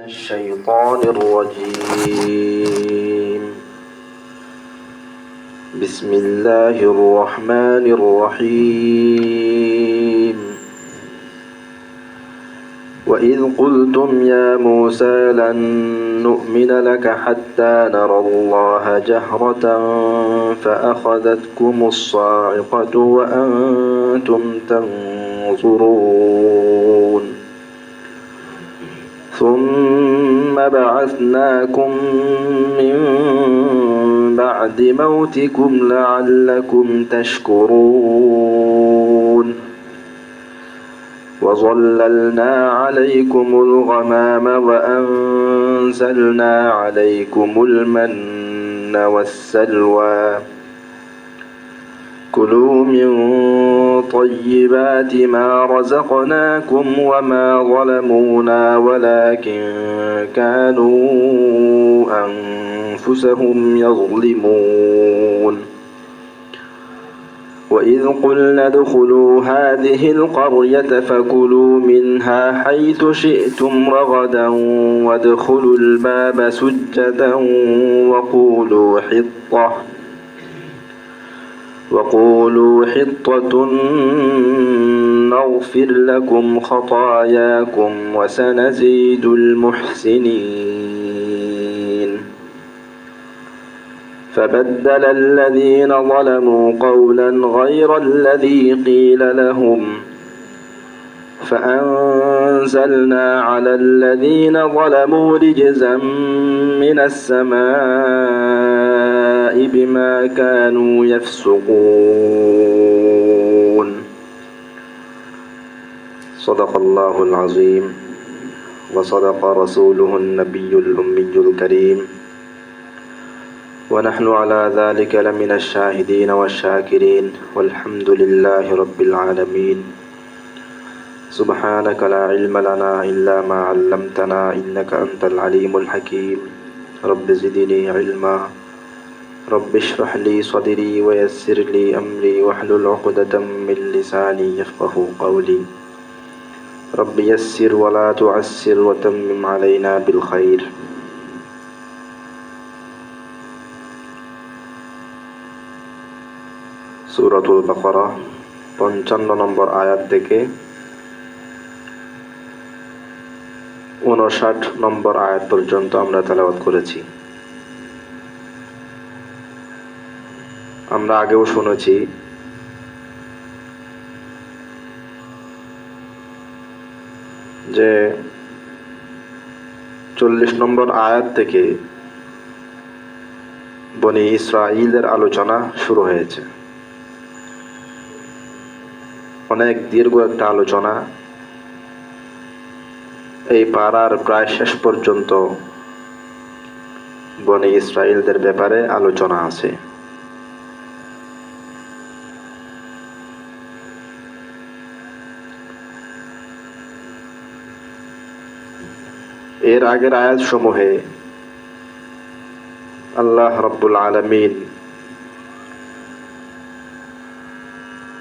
الشيطان الرجيم. بسم الله الرحمن الرحيم. وإذ قلتم يا موسى لن نؤمن لك حتى نرى الله جهرة فأخذتكم الصاعقة وأنتم تنظرون ثم بعثناكم من بعد موتكم لعلكم تشكرون وظللنا عليكم الغمام وأنزلنا عليكم المن والسلوى كلوا من طيبات ما رزقناكم وما ظلمونا ولكن كانوا أنفسهم يظلمون وإذ قلنا ادخلوا هذه القرية فكلوا منها حيث شئتم رغدا وادخلوا الباب سجدا وقولوا حطة نغفر لكم خطاياكم وسنزيد المحسنين فبدل الذين ظلموا قولا غير الذي قيل لهم فأنزلنا على الذين ظلموا رجزا من السماء بما كانوا يفسقون صدق الله العظيم وصدق رسوله النبي الأمي الكريم ونحن على ذلك لمن الشاهدين والشاكرين والحمد لله رب العالمين سبحانك لا علم لنا إلا ما علمتنا إنك أنت العليم الحكيم رب زدني علما رب اشرح لي صدري ويسر لي أمري واحلل عقدة من لساني يفقه قولي رب يسر ولا تعسر وتمم علينا بالخير সূরাতুল বাকারা 55 নম্বর আয়াত থেকে 59 নম্বর আয়াত পর্যন্ত আমরা তেলাওয়াত করেছি। আমরা আগেও শুনেছি যে 40 নম্বর আয়াত থেকে বনি ইসরাঈলের আলোচনা শুরু হয়েছে। অনেক দীর্ঘ একটা আলোচনা, এই পারার প্রায় শেষ পর্যন্ত বনি ইসরাঈলদের ব্যাপারে আলোচনা আছে। এর আগের আয়াত সমূহে আল্লাহ রাব্বুল আলামিন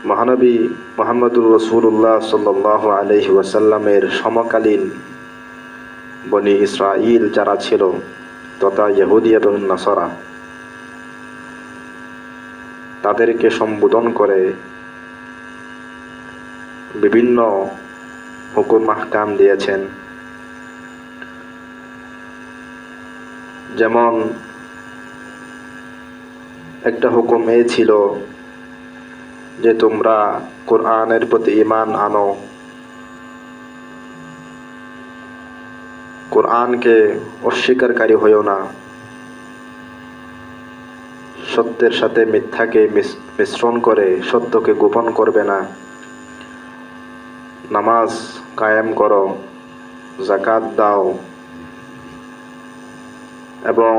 মহানবী মুহাম্মদুর রাসূলুল্লাহ সাল্লাল্লাহু আলাইহি ওয়াসাল্লামের সমকালীন বনি ইসরাঈল যারা ছিল তথা ইহুদি এবং নাসারা, তাদেরকে সম্বোধন করে বিভিন্ন হুকুম আহকাম দিয়েছেন। যেমন একটা হুকুম এই ছিল যে তোমরা কোরআনের প্রতি ঈমান আনো, কোরআনকে অস্বীকারী হইও না, সত্যের সাথে মিথ্যাকে মিশ্রণ করে সত্যকে গোপন করবে না, নামাজ কায়েম করো, যাকাত দাও এবং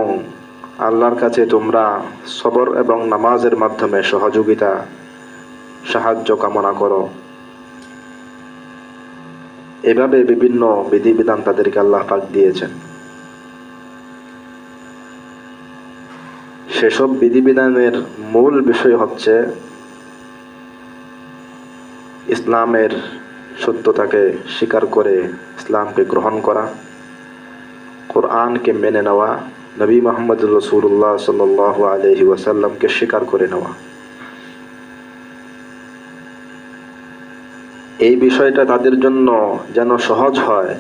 আল্লাহর কাছে তোমরা সবর এবং নামাজের মাধ্যমে সাহায্য কামনা করো। এভাবে বিভিন্ন বিধিবিধান তাদেরকে আল্লাহ পাক দিয়েছেন। সেসব বিধিবিধানের মূল বিষয় হচ্ছে ইসলামের সত্যতাকে স্বীকার করে ইসলামকে গ্রহণ করা কোরআনকে মেনে নেওয়া, নবী মুহাম্মদ রাসূলুল্লাহ সাল্লাল্লাহু আলাইহি ওয়াসাল্লামকে স্বীকার করে নেওয়া। এই বিষয়টা তাদের জন্য যেন সহজ হয়,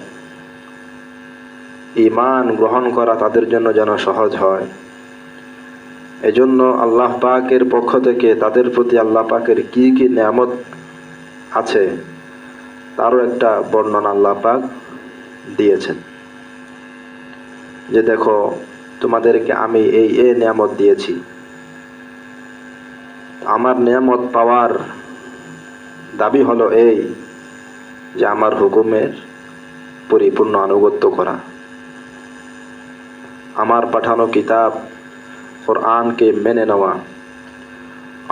ঈমান গ্রহণ করা তাদের জন্য যেন সহজ হয়, এজন্য আল্লাহ পাকের পক্ষ থেকে তাদের প্রতি আল্লাহ পাকের কি কি নিয়ামত আছে তারও একটা বর্ণনা আল্লাহ পাক দিয়েছেন, যে দেখো তোমাদেরকে আমি এই নিয়ামত দিয়েছি। আমার নিয়ামত পাওয়ার দাবি হলো এই, যে আমার হুকুমের পরিপূর্ণ আনুগত্য করা, আমার পাঠানো কিতাব কোরআনকে মেনে নেওয়া,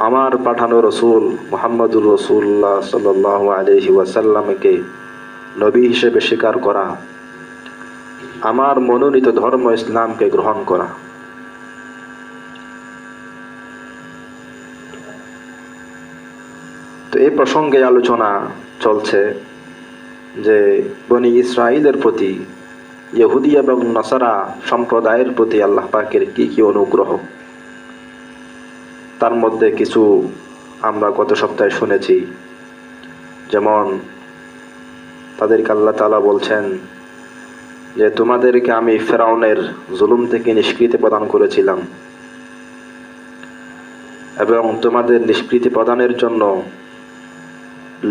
আমার পাঠানো রসুল মুহাম্মদুর রাসূলুল্লাহ সাল্লাল্লাহু আলাইহি ওয়াসাল্লামকে নবী হিসেবে স্বীকার করা, আমার মনোনীত ধর্ম ইসলামকে গ্রহণ করা। তো এই প্রসঙ্গে আলোচনা চলছে যে বনি ইসরাইলের প্রতি, ইহুদি এবং নাসারা সম্প্রদায়ের প্রতি আল্লাহ পাকের কি কি অনুগ্রহ। তার মধ্যে কিছু আমরা গত সপ্তাহে শুনেছি, যেমন তাদেরকে আল্লাহ তাআলা বলছেন যে তোমাদেরকে আমি ফেরাউনের জুলুম থেকে নিষ্কৃতি প্রদান করেছিলাম, এবং তোমাদের নিষ্কৃতি প্রদানের জন্য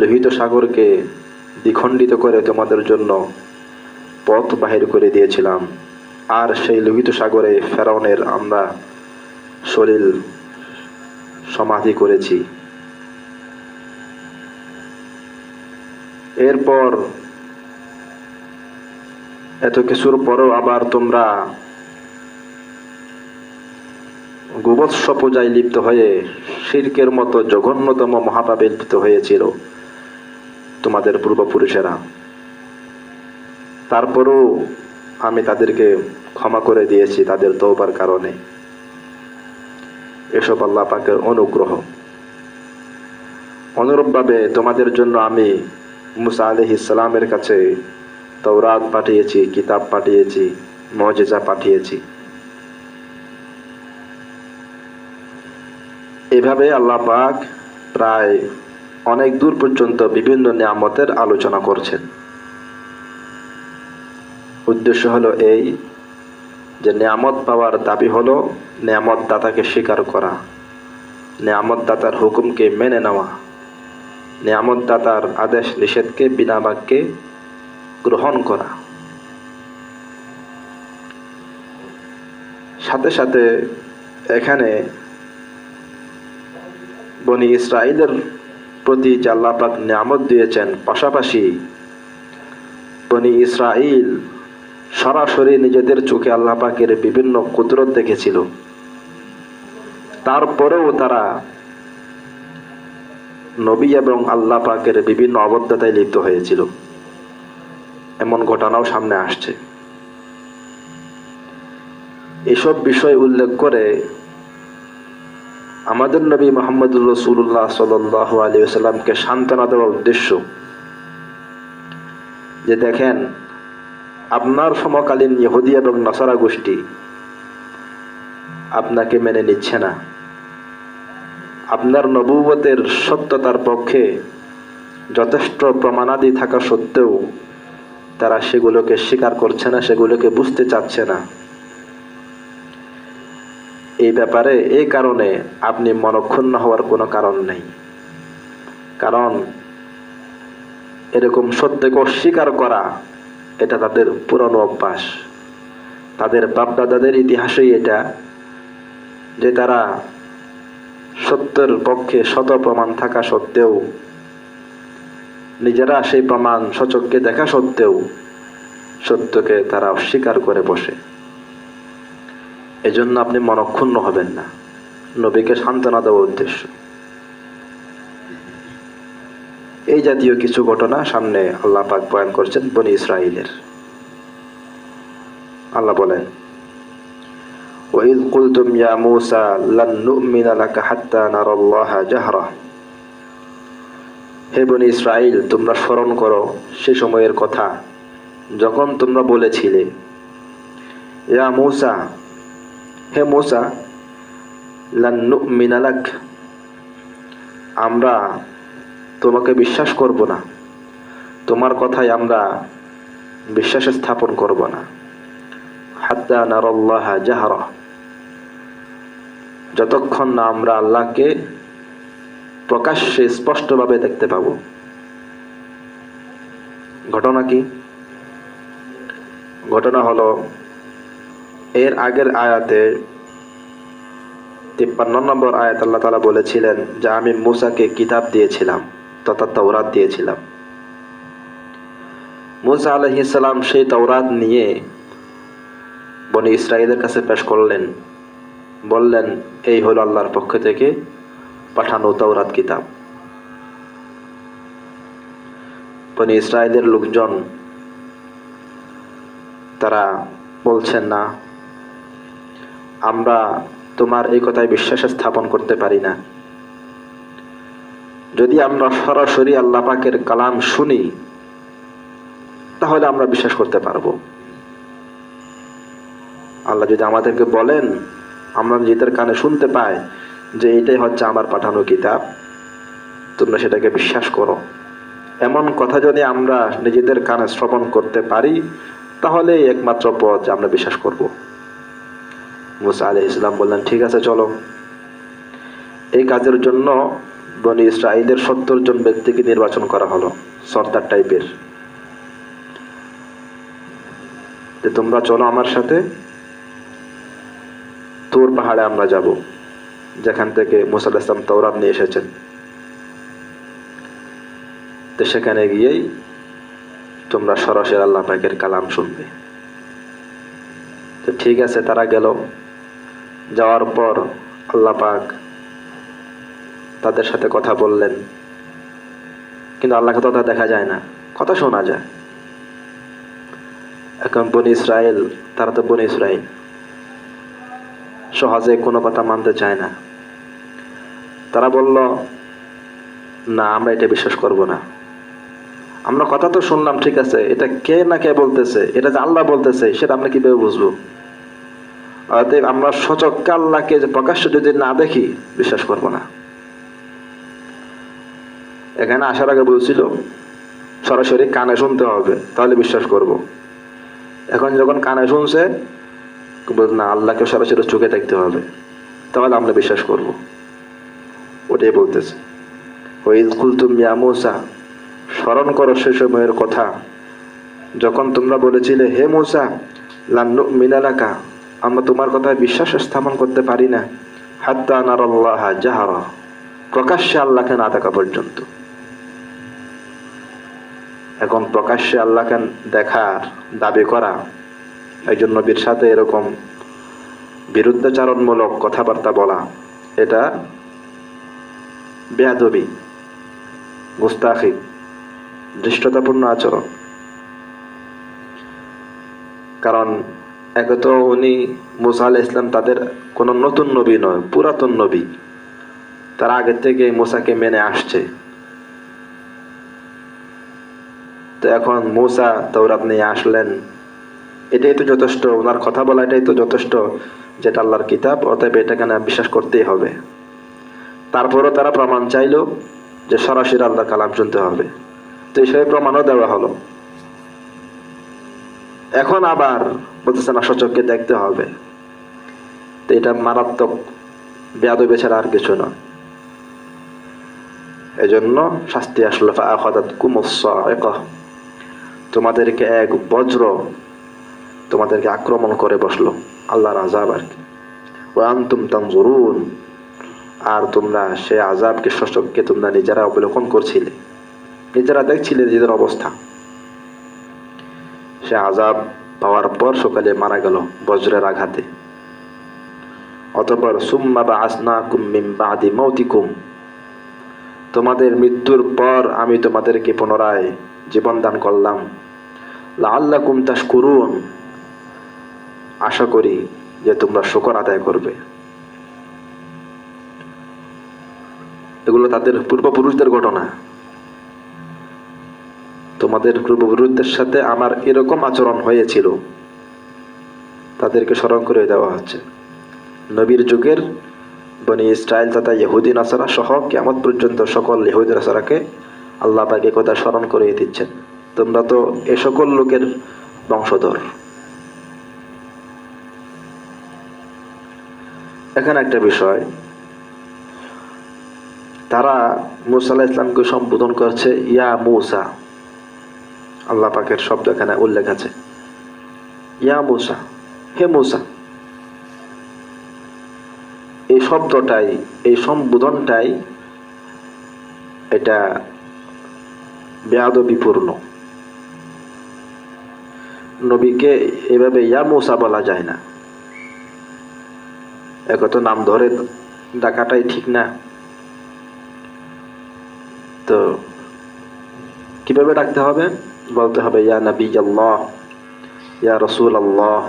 লোহিত সাগরকে দ্বিখণ্ডিত করে তোমাদের জন্য পথ বাহির করে দিয়েছিলাম, আর সেই লোহিত সাগরে ফেরাউনের আমরা সলিল সমাধি করেছি। এরপর এত কিছুর পরও আবার তোমরা গোবৎস পূজায় লিপ্ত হয়ে শিরকের মতো জঘন্যতম মহাপাপে লিপ্ত হয়েছিল তোমাদের পূর্বপুরুষেরা। তারপরও আমি তাদেরকে ক্ষমা করে দিয়েছি তাদের তওবার কারণে। এসব আল্লাহ পাকের অনুগ্রহ। অনুরূপভাবে তোমাদের জন্য আমি মুসা আলাইহিস সালামের কাছে তাওরাত পাঠিয়েছি, কিতাব পাঠিয়েছি, মুজিজা পাঠিয়েছি। এভাবে আল্লাহ পাক প্রায় অনেক দূর পর্যন্ত বিভিন্ন নিয়ামতের আলোচনা করছেন। উদ্দেশ্য হলো এই, যে নিয়ামত পাওয়ার দাবি হলো নিয়ামত দাতাকে স্বীকার করা, নিয়ামত দাতার হুকুমকে মেনে নেওয়া, নিয়ামত দাতার আদেশ নিষেধকে বিনা বাক্যে গ্রহণ করা। সাথে সাথে এখানে বনি ইসরাইলের প্রতি যে আল্লাহ পাক নিয়ামত দিয়েছেন, পাশাপাশি বনি ইসরাইল সরাসরি নিজেদের চোখে আল্লাহ পাকের বিভিন্ন কুদরত দেখেছিল, তারপরেও তারা নবী এবং আল্লাহ পাকের বিভিন্ন অবদ্ধতায় লিপ্ত হয়েছিল। এমন ঘটনাও সামনে আসছে। এসব বিষয় উল্লেখ করে আমাদের নবী মুহাম্মদুর রাসূলুল্লাহ সাল্লাল্লাহু আলাইহি ওয়াসাল্লামকে সান্ত্বনা দেওয়ার উদ্দেশ্য, যে দেখেন আপনার সমকালীন ইহুদি এবং নাসারা গোষ্ঠী আপনাকে মেনে নিচ্ছে না, আপনার নবুয়তের সত্যতার পক্ষে যথেষ্ট প্রমাণাদি থাকা সত্ত্বেও তারা সেগুলোকে স্বীকার করছে না, সেগুলোকে বুঝতে চাচ্ছে না। এই ব্যাপারে এই কারণে আপনি মনক্ষুণ্ণ হওয়ার কোনো কারণ নেই, কারণ এরকম সত্যকে অস্বীকার করা এটা তাদের পুরনো অভ্যাস, তাদের বাপদাদাদের ইতিহাসেই এটা, যে তারা সত্যের পক্ষে শত প্রমাণ থাকা সত্ত্বেও, নিজেরা সেই প্রমাণ সচক্ষে দেখা সত্ত্বেও সত্যকে তারা অস্বীকার করে বসে। এজন্য আপনি মনক্ষুণ্ণ হবেন না, নবীকে সান্ত্বনা দেওয়ার উদ্দেশ্য। এই জাতীয় কিছু ঘটনা সামনে আল্লাহ পাক বয়ান করছেন বনি ইসরাইলের। আল্লাহ বলেন, وَإِذْ قُلْتُمْ يَا مُوسَى لَن نُؤْمِنَ لَكَ حَتَّى نَرَى اللَّهَ جَهْرَةً। হে বনি ইসরাইল, তোমরা স্মরণ করো সে সময়ের কথা যখন তোমরা বলেছিলে ইয়া মূসা, হে মূসা, লান নু'মিনা লাক, আমরা তোমাকে বিশ্বাস করব না, তোমার কথায় আমরা বিশ্বাস স্থাপন করব না, হাত্তা নারাল্লাহা জাহরা, যতক্ষণ না আমরা আল্লাহকে প্রকাশ্যে স্পষ্টভাবে দেখতে পাব। ঘটনা কি? ঘটনা হলো, এর আগের আয়াতে 53 নম্বর আয়াত আল্লাহ তাআলা বলেছিলেন যে আমি মূসাকে কিতাব দিয়েছিলাম তথা তাওরাত দিয়েছিলাম। মূসা আলাইহিস সালাম সেই তাওরাত নিয়ে বনি ইসরাঈলের কাছে পেশ করলেন, বললেন এই হলো আল্লাহর পক্ষ থেকে পাঠানো তাওরাত কিতাব। বনি ইসরাঈলের লোকজন তারা বলছেন না, আমরা তোমার এই কথায় বিশ্বাস স্থাপন করতে পারি না। যদি আমরা সরাসরি আল্লাহ পাকের কালাম শুনি তাহলে আমরা বিশ্বাস করতে পারবো। আল্লাহ যদি আমাদেরকে বলেন, আমরা নিজেদের কানে শুনতে পাই যে এটাই হচ্ছে আমার পাঠানো কিতাব, তোমরা সেটাকে বিশ্বাস করো, এমন কথা যদি আমরা নিজেদের কানে শ্রবণ করতে পারি তাহলে একমাত্র পথ যে আমরা বিশ্বাস করব। মূসা আলাইহিস সালাম বললেন ঠিক আছে চলো। এই কাজের জন্য বনি ইসরাঈলের 70 জন ব্যক্তিকে নির্বাচন করা হলো, সর্দার টাইপের, যে তোমরা চলো আমার সাথে, তুর পাহাড়ে আমরা যাব, যেখান থেকে মূসা আলাইহিস সালাম তাওরাত নিয়ে এসেছেন। তো সেখানে গিয়েই তোমরা সরাসরি আল্লাহ পাকের কালাম শুনবে। তো ঠিক আছে, তারা গেল। যাওয়ার পর আল্লাহ পাক তাদের সাথে কথা বললেন, কিন্তু আল্লাহকে তো দেখা যায় না, কথা শোনা যায়। এখন বনি ইসরাইল, তারা তো বনি ইসরাইল, সহজে কোনো কথা মানতে চায় না। তারা বলল না, আমরা এটা বিশ্বাস করব না। আমরা কথা তো শুনলাম ঠিক আছে, এটা কে না কে বলতেছে, এটা যে আল্লাহ বলতেছে সেটা আমরা কিভাবে বুঝবো? অতএব আমরা সচক্ষে আল্লাহকে যে প্রকাশ্য যদি না দেখি বিশ্বাস করব না। এখানে আসার আগে বলছিল সরাসরি কানে শুনতে হবে তাহলে বিশ্বাস করব। এখন যখন কানে শুনছে না, আল্লাহকে সরাসরি চোখে দেখতে হবে তাহলে আমরা বিশ্বাস করব। ওটাই বলতেছে। ওয়াইয কুলতুম ইয়া মূসা, স্মরণ করো সে সময়ের কথা যখন তোমরা বলেছিলে হে মূসা, লান নু'মিনা লাকা, আমরা তোমার কথায় বিশ্বাস স্থাপন করতে পারি না, হাত্তা নারাল্লাহা জাহরা, প্রকাশ্যে আল্লাহকে না দেখা পর্যন্ত। এখন প্রকাশ্যে আল্লাহকে দেখার দাবি করা, একজন নবীর সাথে এরকম বিরুদ্ধাচারণমূলক কথাবার্তা বলা, এটা বেয়াদবি, গুস্তাখি, ধৃষ্টতাপূর্ণ আচরণ। কারণ একে তো উনি মূসা আলাইহিস সালাম তাদের কোনো নতুন নবী নয়, পুরাতন নবী, তারা আগের থেকে মূসাকে মেনে আসছে। তো এখন মূসা তাওরাত নিয়ে আসলেন, এটাই তো যথেষ্ট, ওনার কথা বলা এটাই তো যথেষ্ট, যেটা আল্লাহর কিতাব, অতএব এটাকে না বিশ্বাস করতেই হবে। তারপরও তারা প্রমাণ চাইলো যে সরাসরি আল্লাহর কালাম শুনতে হবে, তো সেই প্রমাণও দেওয়া হলো। এখন আবার বলতেছে না সচক্ষে দেখতে হবে। তো এটা মারাত্মক বেয়াদবি ছাড়া আর কিছু নয়। এজন্য শাস্তি আসলো, ফাআখাযাতকুমুস সা'iকা, তোমাদেরকে এক বজ্র তোমাদেরকে আক্রমণ করে বসলো, আল্লাহর আযাব আর কি। ওয়া আনতুম তানজুরুন, আর তোমরা সে আযাবকে সচক্ষে তোমরা নিজেরা অবলোকন করছিলে, নিজেরা দেখছিলে নিজেদের অবস্থা। সে আযাব পাওয়ার পর সকালে মারা গেল বজ্রের আঘাতে। অতঃপর সুম্মা বা'আসনাকুম মিন বা'দি মাউতিকুম, তোমাদের মৃত্যুর পর আমি তোমাদেরকে পুনরায় জীবন দান করলাম, লাআল্লাকুম তাশকুরুন, আশা করি যে তোমরা শুকর আদায় করবে। এগুলো তাদের পূর্বপুরুষদের ঘটনা। তোমাদের পূর্বপুরুষদের সাথে আমার এরকম আচরণ হয়েছিল, তাদেরকে স্মরণ করে দেওয়া হচ্ছে। নবীর যুগের বনি ইসরাইল তথা ইহুদি নাসারা সহ কিয়ামত পর্যন্ত সকল ইহুদি নাসারাকে আল্লাহ পাক এই কথা স্মরণ করে দিচ্ছেন, তোমরা তো এ সকল লোকের বংশধর। এখানে একটা বিষয়, তারা মুসা আলাইহিস সালামকে সম্বোধন করছে ইয়া মুসা। আল্লাহ পাকের শব্দ এখানে উল্লেখ আছে, ইয়া মুসা, হে মুসা। এই শব্দটাই, এই সম্বোধনটাই এটা বেয়াদবিপূর্ণ। নবীকে এভাবে ইয়া মুসা বলা যায় না, একত নাম ধরে ডাকাটাই ঠিক না। তো কিভাবে ডাকতে হবে? বলতে হবে ইয়া নবী আল্লাহ, ইয়া রসুল আল্লাহ,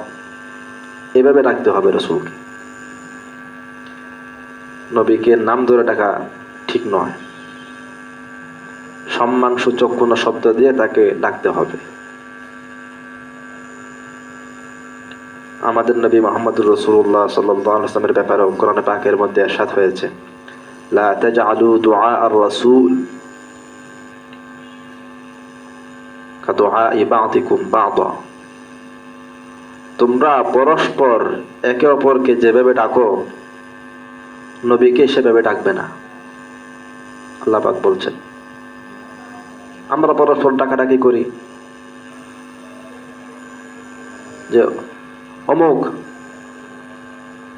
এভাবে ডাকতে হবে রসুলকে। নবীকে নাম ধরে ডাকা ঠিক নয়, সম্মান সূচক কোনো শব্দ দিয়ে তাকে ডাকতে হবে। আমাদের নবী মুহাম্মদুর রাসূলুল্লাহ সাল্লাল্লাহু আলাইহি ওয়াসাল্লামের ব্যাপারে কোরআনে পাকের মধ্যে ইরশাদ হয়েছে, লা তাজআলু দুআ আর-রাসূল কাদুআই বা'দিকুম বা'দা। তোমরা পরস্পর একে অপরকে যেভাবে ডাকো নবীকে সেভাবে ডাকবে না, আল্লাহ পাক বলছেন। আমরা পরস্পর ডাকাডাকি করি যে অমুক,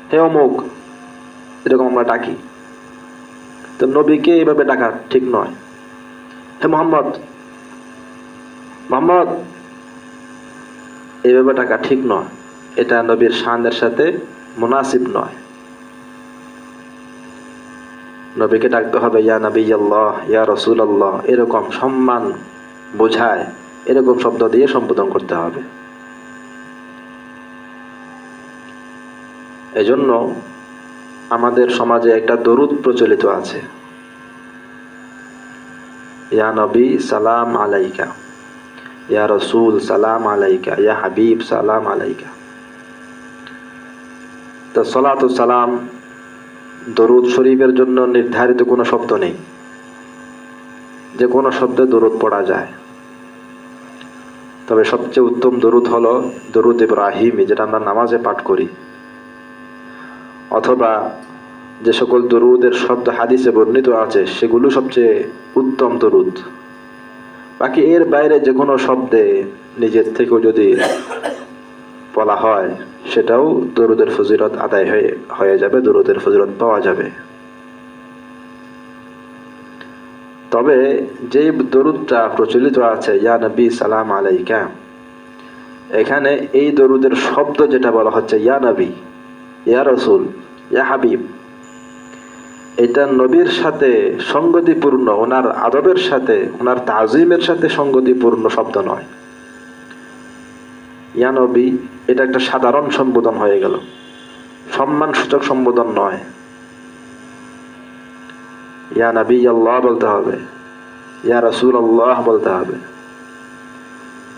হে অমুক, এরকম আমরা ডাকি। তো নবীকে এইভাবে ডাকা ঠিক নয়। হে মোহাম্মদ, মোহাম্মদ, এইভাবে ডাকা ঠিক নয়। এটা নবীর শানের সাথে মুনাসিব নয়। নবীকে ডাকতে হবে ইয়া নবী আল্লাহ, ইয়া রসুল আল্লাহ, এরকম সম্মান বোঝায় এরকম শব্দ দিয়ে সম্বোধন করতে হবে। এজন্য আমাদের সমাজে একটা দরুদ প্রচলিত আছে, ইয়া নবী সালাম আলাইকা, ইয়া রসুল সালাম আলাইকা, ইয়া হাবিব সালাম আলাইকা। তো সালাত ও সালাম দরুদ শরীফের জন্য নির্ধারিত কোনো শব্দ নেই, যে কোনো শব্দে দরুদ পড়া যায়। তবে সবচেয়ে উত্তম দরুদ হলো দরুদ ইব্রাহিমি, যেটা আমরা নামাজে পাঠ করি, অথবা যে সকল দরুদের শব্দ হাদিসে বর্ণিত আছে সেগুলো সবচেয়ে উত্তম দরুদ। বাকি এর বাইরে যে কোনো শব্দে নিজের থেকেও যদি বলা হয় সেটাও দরুদের ফজিলত আদায় হয়ে যাবে, দরুদের ফজিলত পাওয়া যাবে। তবে যে দরুদটা প্রচলিত আছে ইয়া নবী সালাম আলাইকা, এখানে এই দরুদের শব্দ যেটা বলা হচ্ছে ইয়া নবী, ইয়া রসুল, ইয়া হাবিব, এটা নবীর সাথে সঙ্গতিপূর্ণ, ওনার আদবের সাথে, ওনার তাজিমের সাথে সঙ্গতিপূর্ণ শব্দ নয়। ইয়া নবী এটা একটা সাধারণ সম্বোধন হয়ে গেল, সম্মানসূচক সম্বোধন নয়। ইয়া নবী আল্লাহ বলতে হবে, ইয়া রসুল আল্লাহ বলতে হবে।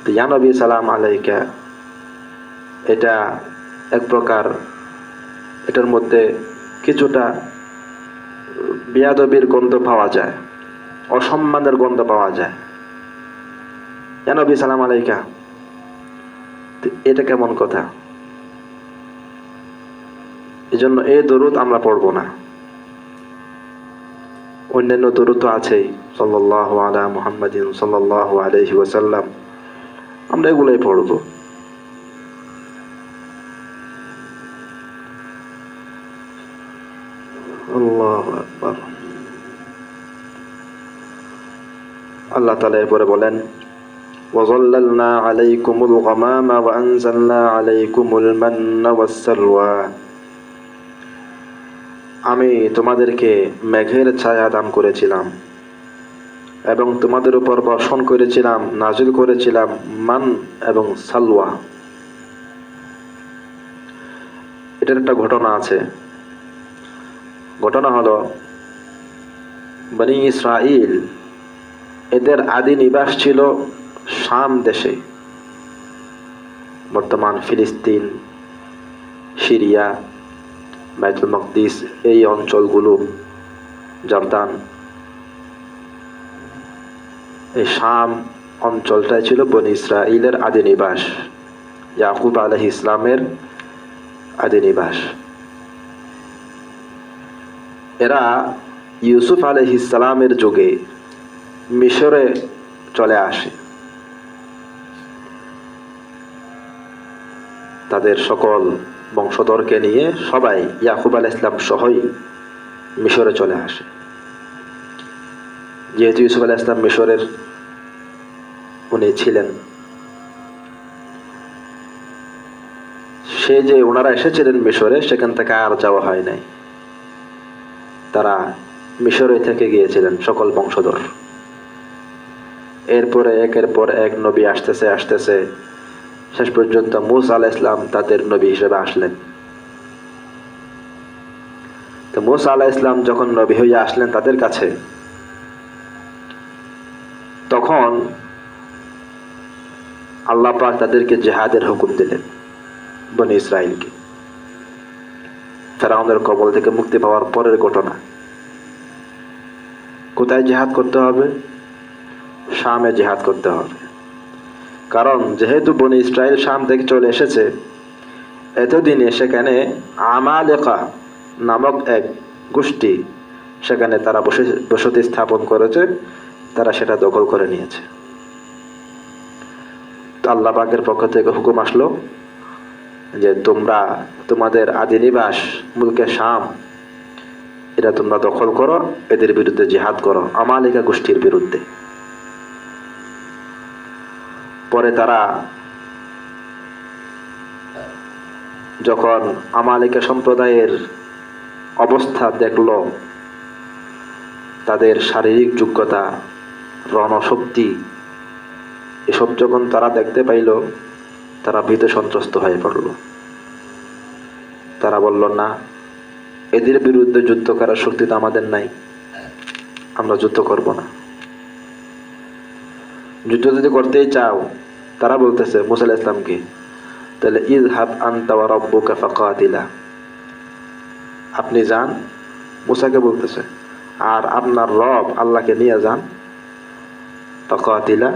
তো ইয়া নবী সালাম আলাইকা এটা এক প্রকার, এটার মধ্যে কিছুটা বেয়াদবির গন্ধ পাওয়া যায়, অসম্মানের গন্ধ পাওয়া যায়। ইয়া নবী সালাম আলাইকা, এটা কেমন কথা? এজন্য এই দরুদ আমরা পড়বো না। অন্যান্য দরুদ তো আছেই, সাল্লাল্লাহু আলা মুহাম্মাদিন সাল্লাল্লাহু আলাইহি ওয়াসাল্লাম, আমরা এগুলোই পড়বো। আল্লাহু আকবার। আল্লাহ তাআলা এরপরে বলেন, وَظَلَّلْنَا عَلَيْكُمُ الْغَمَامَ وَأَنزَلْنَا عَلَيْكُمُ الْمَنَّ وَالسَّلْوَى। আমি তোমাদেরকে মেঘের ছায়া দান করেছিলাম এবং তোমাদের উপর বর্ষণ করেছিলাম, নাজিল করেছিলাম মান এবং সালওয়া। এটার একটা ঘটনা আছে। ঘটনা হলো বনি ইসরাইল, এদের আদি নিবাস ছিল শাম দেশে, বর্তমান ফিলিস্তিন, সিরিয়া, বাইতুল মাকদিস, এই অঞ্চলগুলো, জর্দান, এই শাম অঞ্চলটাই ছিল বনী ইসরাইলের আদি নিবাস, ইয়াকুব আলাইহিস ইসলামের আদি নিবাস। এরা ইউসুফ আলাইহিস সালামের যুগে মিশরে চলে আসে। তাদের সকল বংশধরকে নিয়ে সবাই ইয়াকুব আলাইহিস সালাম সহই মিশরে চলে আসে। যেহেতু ইউসুফ আলাইহিস সালাম মিশরের উনি ছিলেন, সে যে ওনারা এসেছিলেন মিশরে, সেখান থেকে আর যাওয়া হয় নাই। তারা মিশরে থেকে গিয়েছিলেন সকল বংশধর। এরপরে একের পর এক নবী আসতেছে আসতেছে, শেষ পর্যন্ত মূসা আলাইহিস সালাম তাদের নবী হিসেবে আসলেন। তো মূসা আলাইহিস সালাম যখন নবী হয়ে আসলেন তাদের কাছে, তখন আল্লাহ পাক তাদেরকে জিহাদের হুকুম দিলেন, বনী ইসরাইলকে। ফেরাউনের কবল থেকে মুক্তি পাওয়ার পরের ঘটনা। কোথায় জিহাদ করতে হবে? শামে জিহাদ করতে হবে। কারণ যেহেতু বনী ইসরাইল শাম থেকে চলে এসেছে, এতদিনে সেখানে আমালেকা নামক এক গোষ্ঠী সেখানে তারা বসতি স্থাপন করেছে, তারা সেটা দখল করে নিয়েছে। তো আল্লাহ পাকের পক্ষ থেকে হুকুম আসলো যে তোমরা তোমাদের আদি নিবাস মুলকে শাম, এটা তোমরা দখল করো, এদের বিরুদ্ধে জিহাদ করো, আমালিকা গোষ্ঠীর বিরুদ্ধে। পরে তারা যখন আমালিকা সম্প্রদায়ের অবস্থা দেখল, তাদের শারীরিক যোগ্যতা, রণশক্তি, এসব যখন তারা দেখতে পাইল, তারা ভীত সন্ত্রস্ত হয়ে পড়ল। তারা বলল, না, এদের বিরুদ্ধে যুদ্ধ করার শক্তি তো আমাদের নাই, আমরা যুদ্ধ করব না। যুদ্ধ যদি করতেই চাও, তারা বলতেছে মূসা আলাইহিস সালামকে, তাহলে ইযহাব আনতা ওয়া রাব্বুকা ফাকাতিলা, আপনি যান, মূসাকে বলতেছে, আর আপনার রব আল্লাহকে নিয়ে যান, ফাকাতিলা,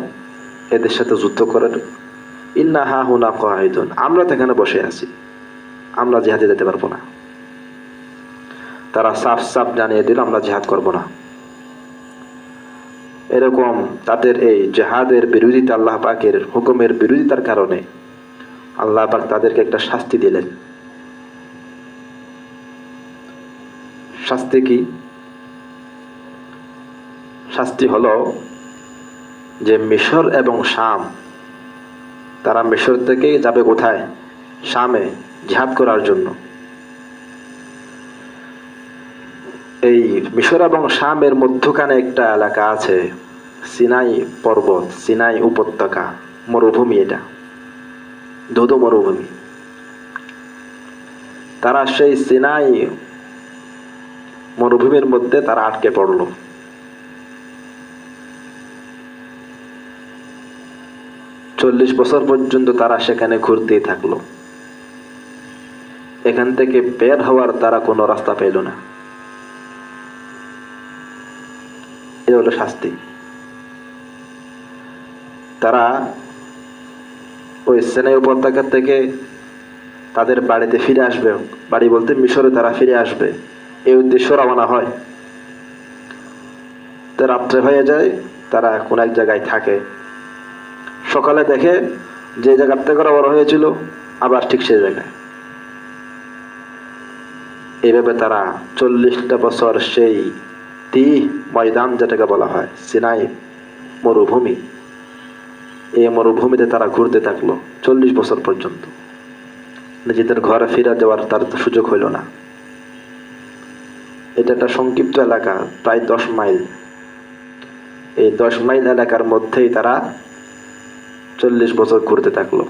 এদের সাথে যুদ্ধ করেন, ইন্না হাহুনা কাঈদুন, আমরা তো এখানে বসে আছি, আমরা জিহাদে যেতে পারবো না। তারা সাফ সাফ জানিয়ে দিল, আমরা জিহাদ করব না। এরকম তাদের এই জিহাদের বিরোধিতা, আল্লাহ পাকের হুকুমের বিরোধিতার কারণে আল্লাহ পাক তাদেরকে একটা শাস্তি দিলেন। শাস্তি কি? শাস্তি হলো যে মিশর এবং শাম, তারা মিশর থেকে যাবে কোথায়? শামে জিহাদ করার জন্য। এই মিশর এবং শামের মধ্যখানে একটা এলাকা আছে, সিনাই পর্বত, সিনাই উপত্যকা, মরুভূমি, এটা ধুধু মরুভূমি। তারা সেই সিনাই মরুভূমির মধ্যে তারা আটকে পড়ল। চল্লিশ বছর পর্যন্ত তারা সেখানে ঘুরতেই থাকলো। এখান থেকে বের হওয়ার তারা কোনো রাস্তা পেল না। এ হলো শাস্তি। তারা ওই সিনাই উপত্যকা থেকে তাদের বাড়িতে ফিরে আসবে, বাড়ি বলতে মিশরে তারা ফিরে আসবে, এই উদ্দেশ্য রওনা হয়। তো রাত্রে হয়ে যায়, তারা কোন এক জায়গায় থাকে। সকালে দেখে যে জায়গার থেকে রওনা হয়েছিল আবার ঠিক সেই জায়গায়। এইভাবে তারা 40টা বছর সেই ময়দান, যেটাকে বলা হয় সিনাই মরুভূমি, এই মরুভূমিতে তারা ঘুরতে থাকলো 40 বছর পর্যন্ত। নিজেদের ঘরে ফিরে যাওয়ার তার সুযোগ হইল না। এটা একটা সংক্ষিপ্ত এলাকা, প্রায় 10 মাইল। এই 10 মাইল এলাকার মধ্যেই তারা 40 বছর ঘুরতে থাকলো।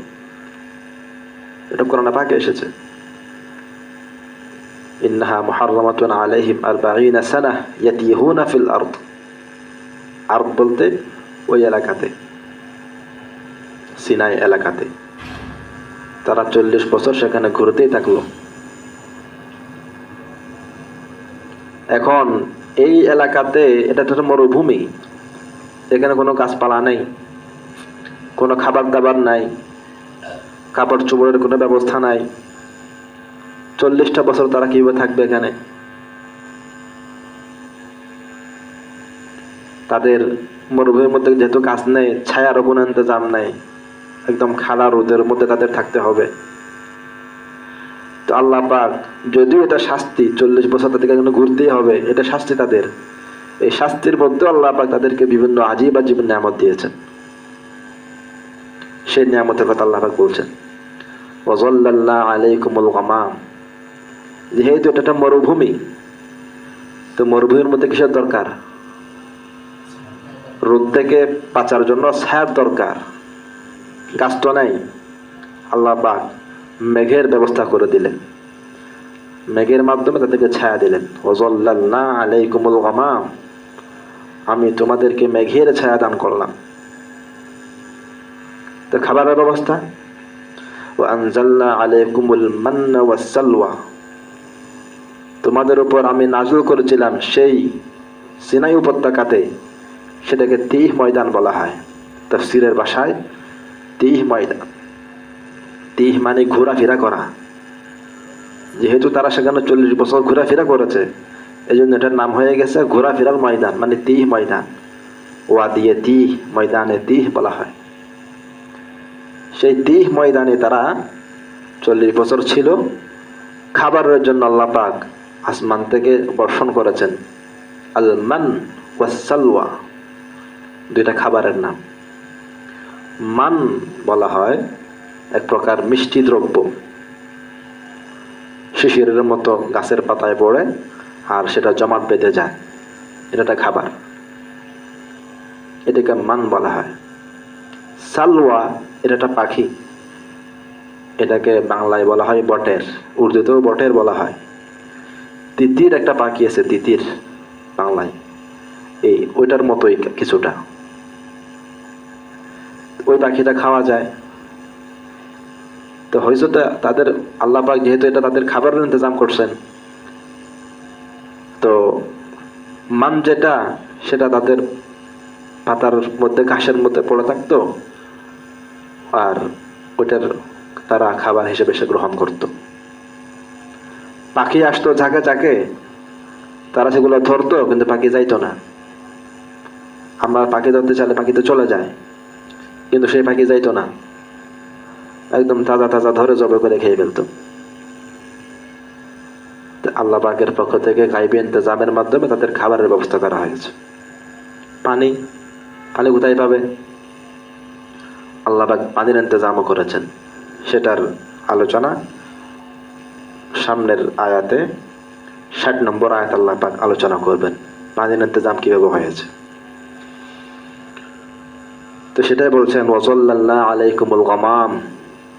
এটা কোরআনে পাকে এসেছে, ইন্নাহা মুহাররামাতুন আলাইহিম 40 সানাহ ইয়াতিহুনা ফিল আরদ। আরদ বলতে ওই এলাকাতে, সিনাই এলাকাতে। তারা 40 বছর সেখানে ঘুরতেই থাকলো। এখন এই এলাকাতে এটা তো মরুভূমি, এখানে কোনো গাছপালা নেই, কোনো খাবার দাবার নাই, কাপড় চোপড়ের কোনো ব্যবস্থা নাই। 40টা বছর তারা কিভাবে থাকবে এখানে? তাদের মরুভূমির মধ্যে যেহেতু গাছ নেই, ছায়ারও কোনো ইন্তজাম নেই, একদম খাড়া রোদের মধ্যে তাদের থাকতে হবে। তো আল্লাহ পাক, যদিও এটা শাস্তি, 40 বছর তাদেরকে ঘুরতেই হবে, এটা শাস্তি তাদের। এই শাস্তির মধ্যে আল্লাহ পাক তাদেরকে বিভিন্ন আজীব আজীব নিয়ামত দিয়েছেন। সেই নিয়ামতের কথা আল্লাহ পাক বলছেন, ওয়াযাল্লাল্না আলাইকুমুল গামাম। যেহেতু এটা একটা মরুভূমি, তো মরুভূমির মধ্যে কিসের দরকার? রোদ থেকে বাঁচার জন্য ছায়ার দরকার। গাছ তো নাই, আল্লাহ পাক মেঘের ব্যবস্থা করে দিলেন, মেঘের মাধ্যমে তাদেরকে ছায়া দিলেন। ওয়াযাল্লালনা আলাইকুমুল গামাম, আমি তোমাদেরকে মেঘের ছায়া দান করলাম। তো খাবারের ব্যবস্থা, ওয়া আনজালনা আলাইকুমুল মান্না ওয়াস সালওয়া, তোমাদের উপর আমি নাযিল করেছিলাম সেই সিনাই উপত্যকাতে, সেটাকে তিহ ময়দান বলা হয় তাফসীরের ভাষায়। তিহ ময়দান, তিহ মানে ঘোরাফেরা করা। যেহেতু তারা সেখানে 40 বছর ঘোরাফেরা করেছে, এই জন্য এটার নাম হয়ে গেছে ঘোরাফেরার ময়দান, মানে তিহ ময়দান। ওয়া দিয়ে তিহ, ময়দানে তিহ বলা হয়। সেই তিহ ময়দানে তারা 40 বছর ছিল। খাবারের জন্য আল্লাহ পাক আসমান থেকে বর্ষণ করেছেন আল মান ওয়াস সালওয়া, দুইটা খাবারের নাম। মান বলা হয় এক প্রকার মিষ্টি দ্রব্য, শিশিরের মতো গাছের পাতায় পড়ে আর সেটা জমাট বেঁধে যায়, এটা একটা খাবার, এটাকে মান বলা হয়। সালওয়া এটা একটা পাখি, এটাকে বাংলায় বলা হয় বটের, উর্দুতেও বটের বলা হয়। তিতির একটা পাখি আছে, তিতির বাংলায়, এই ওইটার মতোই কিছুটা। ওই পাখিটা খাওয়া যায়। তো হয়েছে তাদের আল্লাহ পাক যেহেতু এটা তাদের খাবারের ইন্তজাম করছেন, তো মান যেটা সেটা তাদের পাতার মধ্যে ঘাসের মধ্যে পড়ে থাকতো, আর ওইটার তারা খাবার হিসেবে সে গ্রহণ করত। পাখি আসতো ঝাঁকে ঝাঁকে, তারা সেগুলো ধরতো, কিন্তু পাখি যাইতো না। আমরা পাখি ধরতে চাইলে পাখি তো চলে যায়, কিন্তু সেই পাখি যাইতো না, একদম তাজা তাজা ধরে জবে করে খেয়ে ফেলতো। আল্লাহ পাকের পক্ষ থেকে গায়বী ইন্তজামের মাধ্যমে তাদের খাবারের ব্যবস্থা করা হয়েছে। পানি, পানি কোথায় পাবে? আল্লাহ পাক পানির ইন্তজামও করেছেন, সেটার আলোচনা সামনের আয়াতে 60 নম্বর আয়াত আল্লাহ পাক আলোচনা করবেন, পানির ইন্তজাম কিভাবে হয়েছে। তো সেটাই বলছেন, ওয়াযাল্লাল্না আলাইকুমুল গামাম,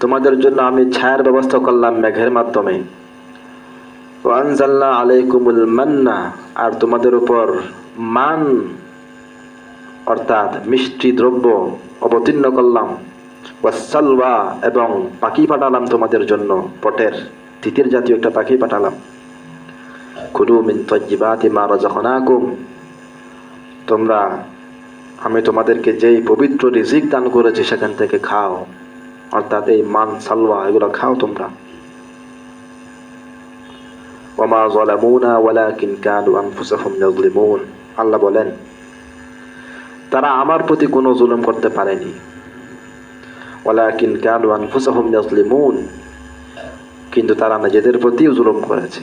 তোমাদের জন্য আমি ছায়ার ব্যবস্থা করলাম মেঘের মাধ্যমে। ওয়া আনজালনা আলাইকুমুল মান্না, আর তোমাদের উপর মান অর্থাৎ মিষ্টি দ্রব্য অবতীর্ণ করলাম। ওয়াস সালওয়া, এবং পাখি পাঠালাম তোমাদের জন্য, পটের তিতির জাতীয় একটা পাখি পাঠালাম। কুলু মিন তাইয়্যিবাতি মা রাযাকনাকুম, তোমরা, আমি তোমাদেরকে যেই পবিত্র রিজিক দান করেছি সেখান থেকে খাও, অর্থাৎ এই মান সালওয়া এগুলো খাও তোমরা। ওয়ামা যালামুনা ওয়ালাকিন কানু আনফুসাহুম ইয়াযলিমুন, আল্লাহ বলেন তারা আমার প্রতি কোনো জুলুম করতে পারেনি। ওয়ালাকিন কানু আনফুসাহুম ইয়াযলিমুন, কিন্তু তারা নিজেদের প্রতি জুলুম করেছে।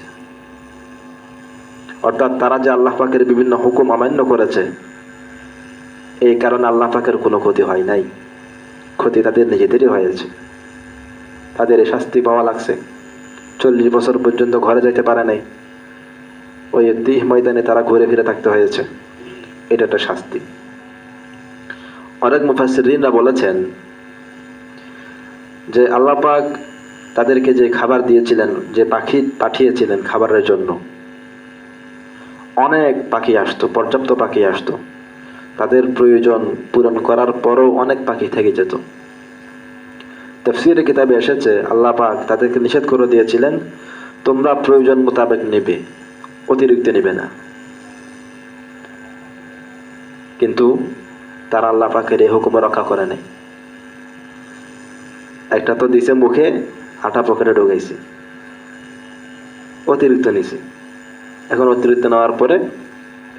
অর্থাৎ তারা যে আল্লাহ পাকের বিভিন্ন হুকুম অমান্য করেছে, এই কারণে আল্লাহ পাকের কোনো ক্ষতি হয় নাই, ক্ষতি তাদের নিজেদেরই হয়েছে। তাদের এই শাস্তি পাওয়া লাগছে। 40 বছর পর্যন্ত ঘরে যেতে পারে নাই, ওই তিহ ময়দানে তারা ঘুরে ফিরে থাকতে হয়েছে, এটা একটা শাস্তি। অনেক মুফাসসিরিনরা বলেছেন যে আল্লাহ পাক তাদেরকে যে খাবার দিয়েছিলেন, যে পাখি পাঠিয়েছিলেন খাবারের জন্য, অনেক পাখি আসতো, পর্যাপ্ত পাখি আসতো, তাদের প্রয়োজন পূরণ করার পরও অনেক পাখি থেকে যেত। তাফসীরের কিতাবে এসেছে আল্লাহ পাক তাদেরকে নিষেধ করে দিয়েছিলেন, তোমরা প্রয়োজন মোতাবেক নেবে, অতিরিক্ত নেবে না। কিন্তু তারা আল্লাহ পাকের এই হুকুম রক্ষা করে নাই। একটা তো দিছে মুখে, আটা পকেটে ঢুকাইছে, অতিরিক্ত নিছে। এখন অতিরিক্ত নেওয়ার পরে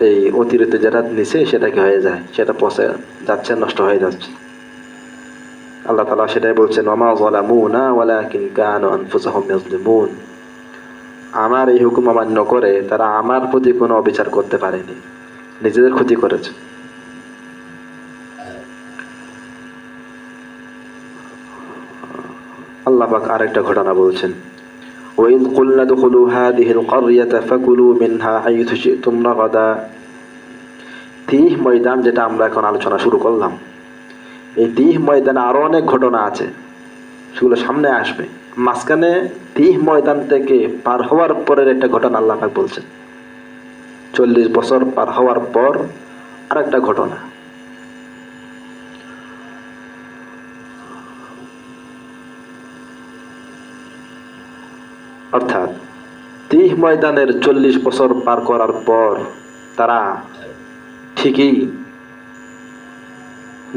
এই অতিরিক্ত যেটা নিছে সেটা কি হয়ে যায়, সেটা পচে যাচ্ছে, নষ্ট হয়ে যাচ্ছে। আল্লাহ তাআলা সেটাই বলছেন, ওয়ামা যালামুনা ওয়ালাকিন কানু আনফুসাহুম ইয়াজলিমুন। আমার এই হুকুম অমান্য করে তারা আমার প্রতি কোনো অবিচার করতে পারেনি, নিজেদের ক্ষতি করেছে। আল্লাহ পাক আরেকটা ঘটনা বলছেন, ওয়াইদ কুলনা দুখুলু হাযিহিল ক্বরয়াতা ফাকুলু মিনহা হাইথু শি'তুম রাগাদা। তিহ ময়দান, যেটা আমরা এখন আলোচনা শুরু করলাম, এই তিহ ময়দানে আরো অনেক ঘটনা আছে, সেগুলো সামনে আসবে। মাঝখানে তিহ ময়দান থেকে পার হওয়ার পরের একটা ঘটনা আল্লাহ পাক বলছেন, 40 বছর পার হওয়ার পর আরেকটা ঘটনা। অর্থাৎ তিহ ময়দানের 40 বছর পার করার পর তারা ঠিকই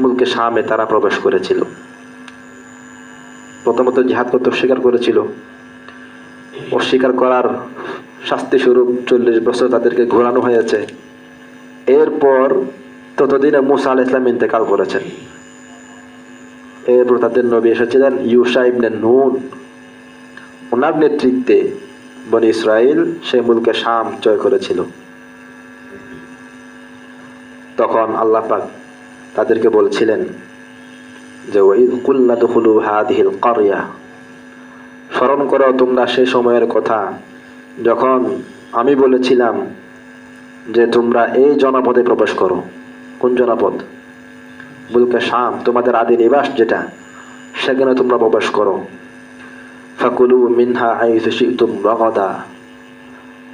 মুলকে শামে তারা প্রবেশ করেছিল। প্রথমত জিহাদ করতে অস্বীকার করেছিল, অস্বীকার করার শাস্তি স্বরূপ 40 বছর তাদেরকে ঘোরানো হয়েছে। এরপর ততদিনে মুসা আলাইহিস সালাম ইন্তেকাল করেছেন। এরপর তাদের নবী এসেছিলেন ইউশা ইবনে নুন, ওনার নেতৃত্বে বনি ইসরাইল সেই মুলকে শাম জয় করেছিল। তখন আল্লাহ পাক তাদেরকে বলছিলেন যে ওয়াইদ কুলনা দুখুলু হাযিহিল ক্বরয়া, স্মরণ করো তোমরা সেই সময়ের কথা যখন আমি বলেছিলাম যে তোমরা এই জনপদে প্রবেশ করো। কোন জনপদ? মুলকে শাম, তোমাদের আদি নিবাস যেটা, সেখানে তোমরা প্রবেশ করো। ফাকুলু মিনহা হাইথু শি'তুম রাগাদা,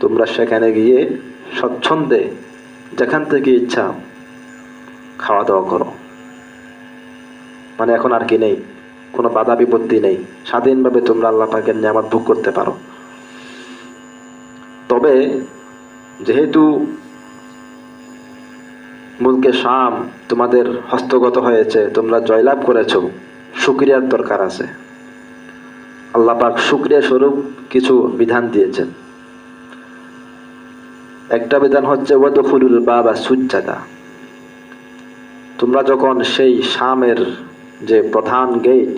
তোমরা সেখানে গিয়ে স্বচ্ছন্দে যেখান থেকে ইচ্ছা খাওয়া দাওয়া করো। মানে এখন আর কি নেই, কোনো বাধা বিপত্তি নেই, স্বাধীনভাবে তোমরা আল্লাহ পাকের নিয়ামত ভোগ করতে পারো। তবে যেহেতু মুলকে শাম তোমাদের হস্তগত হয়েছে, তোমরা জয়লাভ করেছো, শুকরিয়ার দরকার আছে। আল্লাহ পাক শুকরিয়া স্বরূপ কিছু বিধান দিয়েছেন। একটা বিধান হচ্ছে ওয়াদখুলুল বাবা সুজ্জাদা, তোমরা যখন সেই শামের যে প্রধান গেট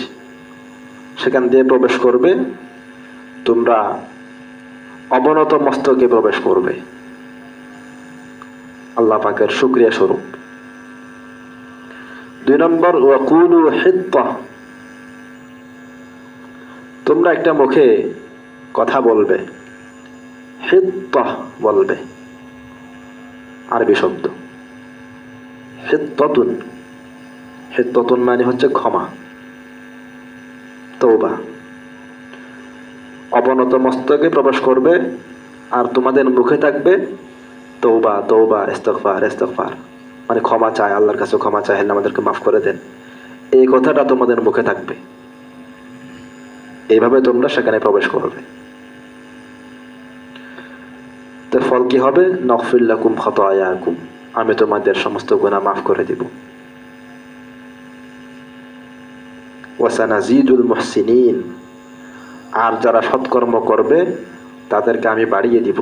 সেখান দিয়ে প্রবেশ করবে, তোমরা অবনত মস্তকে প্রবেশ করবে, আল্লাহ পাকের শুকরিয়া স্বরূপ। 2 নম্বর ওয়াকুলু হিত্তাহ, তোমরা একটা মুখে কথা বলবে, হিত্তাহ বলবে, আরবি শব্দ হিত্তাতুন। হিত্তাতুন মানে হচ্ছে ক্ষমা, তওবা। অবনত মস্তকে প্রবেশ করবে আর তোমাদের মুখে থাকবে তওবা তওবা, ইস্তিগফার ইস্তিগফার, মানে ক্ষমা চায়, আল্লাহর কাছে ক্ষমা চায়, আল্লাহ আমাদেরকে মাফ করে দেন, এই কথাটা তোমাদের মুখে থাকবে। এইভাবে তোমরা সেখানে প্রবেশ করবে। তো ফল কি হবে? নাগফির লাকুম খাতায়াকুম, আমি তোমাদের সমস্ত গুনাহ মাফ করে দিব। ওয়া সানাজিদুল মুহসিনিন, আর যারা সৎকর্ম করবে তাদেরকে আমি বাড়িয়ে দিব।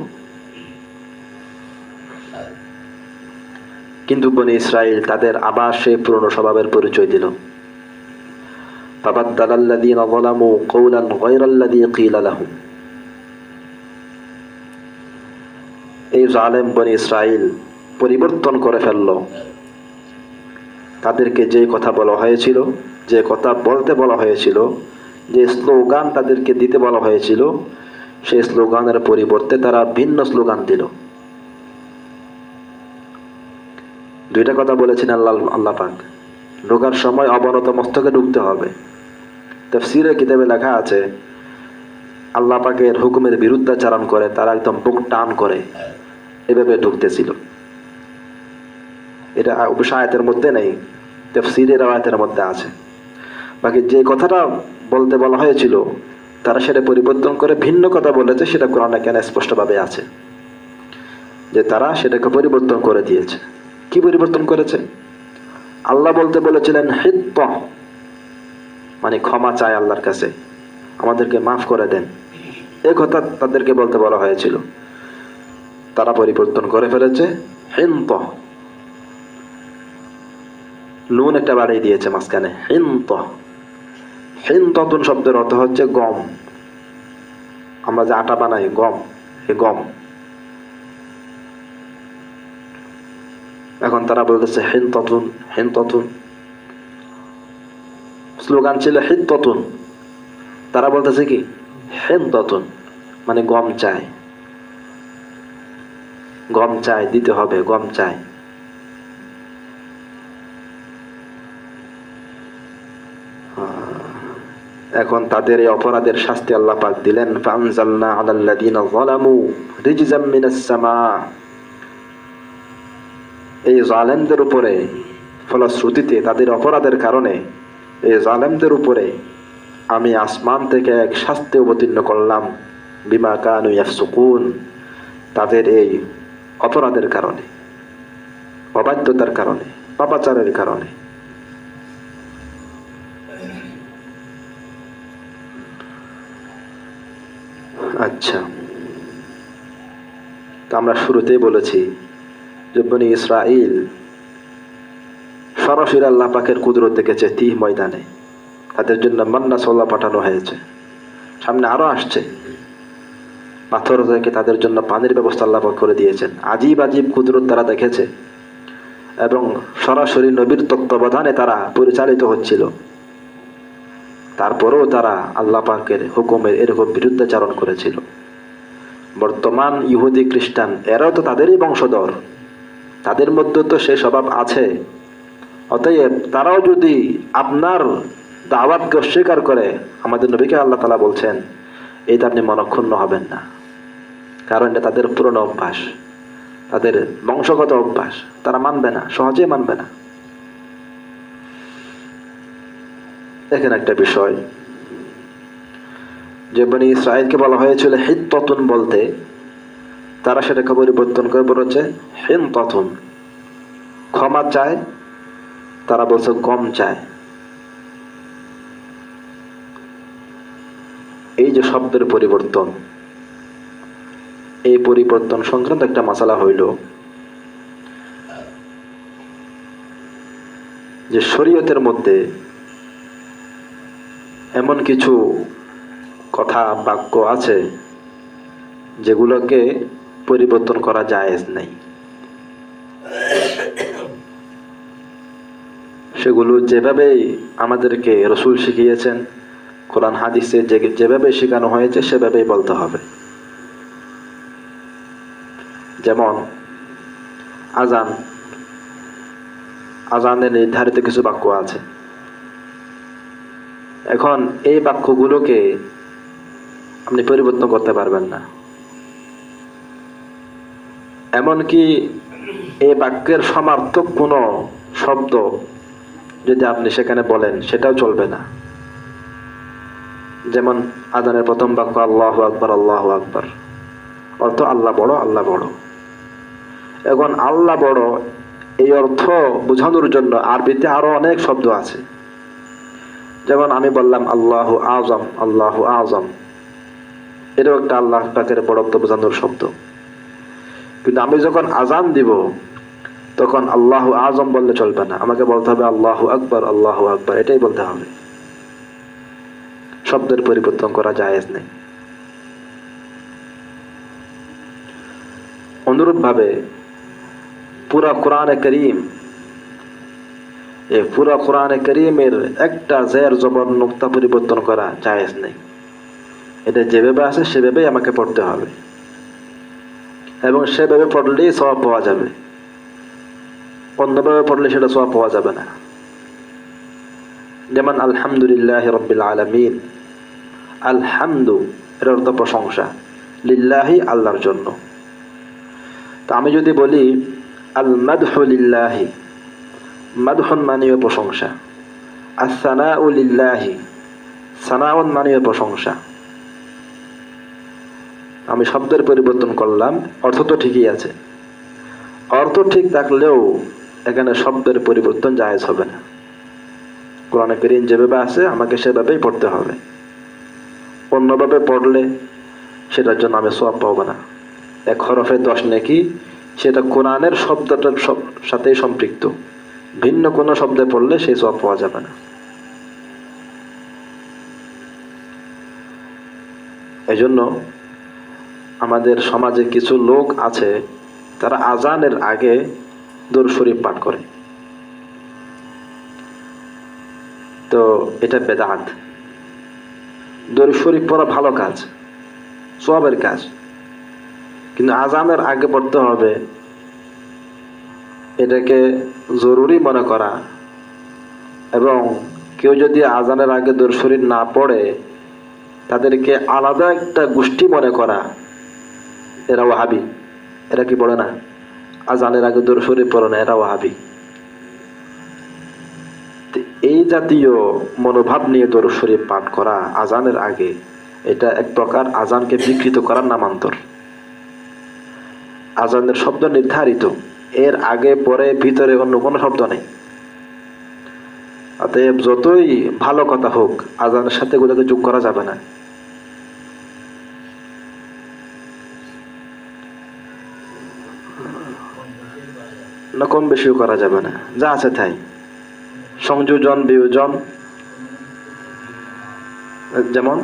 কিন্তু বনি ইসরাইল তাদের আবার সেই পুরনো স্বভাবের পরিচয় দিল। ফাবাদদালাল্লাযীনা যালামু কওলান গায়রাল্লাযী ক্বিলা লাহুম, এই জালেম বনি ইসরাইল পরিবর্তন করে ফেলল। তাদেরকে যে কথা বলা হয়েছিল, যে কথা বলতে বলা হয়েছিল, যে স্লোগান তাদেরকে দিতে বলা হয়েছিল, সেই স্লোগানের পরিবর্তে তারা ভিন্ন স্লোগান দিল। 2টা কথা বলেছেন আল্লাহ পাক, ঢোকার সময় অবনত মস্তকে ঢুকতে হবে। তাফসীরের কিতাবে লেখা আছে আল্লাহ পাকের হুকুমের বিরুদ্ধাচারণ করে তারা একদম বুক টান করে এভাবে ঢুকতেছিল। এটা অবশ্য আয়াতের মধ্যে নেই, তাফসীরের আয়াতের মধ্যে আছে। বাকি যে কথাটা বলতে বলা হয়েছিল তারা সেটা পরিবর্তন করে ভিন্ন কথা বলেছে, সেটা কোরআনে কেন স্পষ্টভাবে আছে যে তারা সেটাকে পরিবর্তন করে দিয়েছে। কি পরিবর্তন করেছে? আল্লাহ বলতে বলেছিলেন হিত্ত, মানে ক্ষমা চায় আল্লাহর কাছে, আমাদেরকে মাফ করে দেন, এ কথা তাদেরকে বলতে বলা হয়েছিল। তারা পরিবর্তন করে ফেলেছে হিন্ত, নুন একটা বাড়িয়ে দিয়েছে মাঝখানে, হিন্ত। হিন্ততুন শব্দের অর্থ হচ্ছে গম, আমরা যে আটা বানাই গম, এই গম। এখন তারা বলতেছে হিন্ততুন হিন্ততুন, স্লোগান ছিল হিন্ততুন, তারা বলতেছে কি হিন্ততুন, মানে গম চাই, গম চাই, দিতে হবে, গম চাই। এখন তাদের এই অপরাধের শাস্তি আল্লাহ পাক দিলেন, ফানজালনা আলাল্লাযিনা যালামু রিজজাম মিনাস সামা। এই জালেমদের উপরে, ফলশ্রুতিতে তাদের অপরাধের কারণে এই জালেমদের উপরে আমি আসমান থেকে এক শাস্তি অবতীর্ণ করলাম, বিমা কানু ইয়াফসুকুন, তাদের এই অপরাধের কারণে, অবাধ্যতার কারণে, পাপাচারের কারণে। আচ্ছা, তো আমরা শুরুতেই বলেছি যে বনি ইসরাইল সরাসরি আল্লাহ পাকের কুদরত দেখেছে তিহ ময়দানে, তাদের জন্য মান্না সাল্লাহ পাঠানো হয়েছে, সামনে আরো আসছে। পাথর থেকে তাদের জন্য পানির ব্যবস্থা আল্লাহ পাক করে দিয়েছেন, আজীব আজীব কুদরত তারা দেখেছে, এবং সরাসরি নবীর তত্ত্বাবধানে তারা পরিচালিত হচ্ছিল। তারপরেও তারা আল্লাহ পাকের হুকুমের এরকম বিরুদ্ধাচারণ করেছিল। বর্তমান ইহুদি খ্রিস্টান এরাও তো তাদেরই বংশধর, তাদের মধ্যে তো সে স্বভাব আছে। অতএব তারাও যদি আপনার দাওয়াতকে অস্বীকার করে, আমাদের নবীকে আল্লাহ তাআলা বলছেন এইটা আপনি মনক্ষুণ্ণ হবেন না, কারণ এটা তাদের পুরনো অভ্যাস, তাদের বংশগত অভ্যাস, তারা মানবে না, সহজেই মানবে না। এখানে একটা বিষয়, যে বনি ইসরাইলকে বলা হয়েছিল হিত্ততুন বলতে, তারা সেটাকে পরিবর্তন করে বলেছে হিনততুন, ক্ষমা চায়, তারা বলছে গম চায়। এই যে শব্দের পরিবর্তন, এই পরিবর্তন সংক্রান্ত একটা মাসালা হইল যে শরীয়তের মধ্যে এমন কিছু কথা বাক্য আছে যেগুলোকে পরিবর্তন করা জায়েজ নেই। সেগুলো যেভাবে আমাদেরকে রসুল শিখিয়েছেন, কোরআন হাদিসে যেভাবে শেখানো হয়েছে সেভাবেই বলতে হবে। যেমন আজান, আজানে নির্ধারিত কিছু বাক্য আছে। এখন এই বাক্যগুলোকে আপনি পরিবর্তন করতে পারবেন না, এমনকি এই বাক্যের সমার্থক কোনো শব্দ যদি আপনি সেখানে বলেন সেটাও চলবে না। যেমন আজানের প্রথম বাক্য আল্লাহু আকবার, আল্লাহু আকবার, অর্থ আল্লাহ বড়, আল্লাহ বড়। এখন আল্লাহ বড় এই অর্থ বোঝানোর জন্য আরবিতে আরো অনেক শব্দ আছে। যেমন আমি বললাম আল্লাহু আযম, আল্লাহু আযম, এটাও একটা আল্লাহ পাকের বড়ত্ব বোঝানোর শব্দ। কিন্তু আমি যখন আজান দিব তখন আল্লাহু আযম বললে চলবে না, আমাকে বলতে হবে আল্লাহু আকবার, আল্লাহু আকবার, এটাই বলতে হবে। শব্দের পরিবর্তন করা জায়েজ নেই। অনুরূপভাবে পুরা কোরআনে কারীম, এই পুরা কোরআনে কারীমের একটা জের জবর নুক্তা পরিবর্তন করা জায়েজ নেই। এটা যেভাবে আছে সেভাবেই আমাকে পড়তে হবে, এবং সেভাবে পড়লেই সওয়াব পাওয়া যাবে, অন্যভাবে পড়লে সেটা সওয়াব পাওয়া যাবে না। যেমন আলহামদুলিল্লাহি রাব্বিল আলামিন, আলহামদু এর অর্থ প্রশংসা, লিল্লাহি আল্লাহর জন্য। তা আমি যদি বলি আল মাদহু লিল্লাহি, মাদহুন মানে প্রশংসা, আস-সানাউ লিল্লাহি, সানাউন মানে প্রশংসা। আমি শব্দের পরিবর্তন করলাম, অর্থ তো ঠিকই আছে। অর্থ ঠিক থাকলেও এখানে শব্দের পরিবর্তন জায়েজ হবে না। কোরআনে কারীম যেভাবে আছে আমাকে সেভাবেই পড়তে হবে। অন্যভাবে পড়লে সেটার জন্য আমি সওয়াব পাবো না। এক হরফে 10 নেকি, সেটা কোরআনের শব্দটার সাথেই সম্পৃক্ত। ভিন্ন কোনো শব্দে পড়লে সেই সওয়াব পাওয়া যাবে না। এজন্য আমাদের সমাজে কিছু লোক আছে, তারা আজানের আগে দরুদ শরীফ পাঠ করে। তো এটা বেদাত। দরুদ শরীফ পড়া ভালো কাজ, সওয়াবের কাজ, কিন্তু আজানের আগে পড়তে হবে এটাকে জরুরি মনে করা, এবং কেউ যদি আজানের আগে দরুদ শরীফ না পড়ে তাদেরকে আলাদা একটা গোষ্ঠী মনে করা, এরা ওয়াহাবি। এরা কি পড়ে না? আজানের আগে দরুদ শরীফ পড়ে না, এরা ওয়াহাবি। এই জাতীয় মনোভাব নিয়ে দরুদ শরীফ পাঠ করা আজানের আগে, এটা এক প্রকার আজানকে বিকৃত করার নামান্তর। আজানের শব্দ নির্ধারিত, এর আগে পরে ভিতরে অন্য কোনো শব্দ নেই। অতএব যতই ভালো কথা হোক, আজানের সাথে এগুলোকে যোগ করা যাবে না। না কম বেশিও করা যাবে না, যা আছে তাই। সংযোজন বিয়োজন, যেমন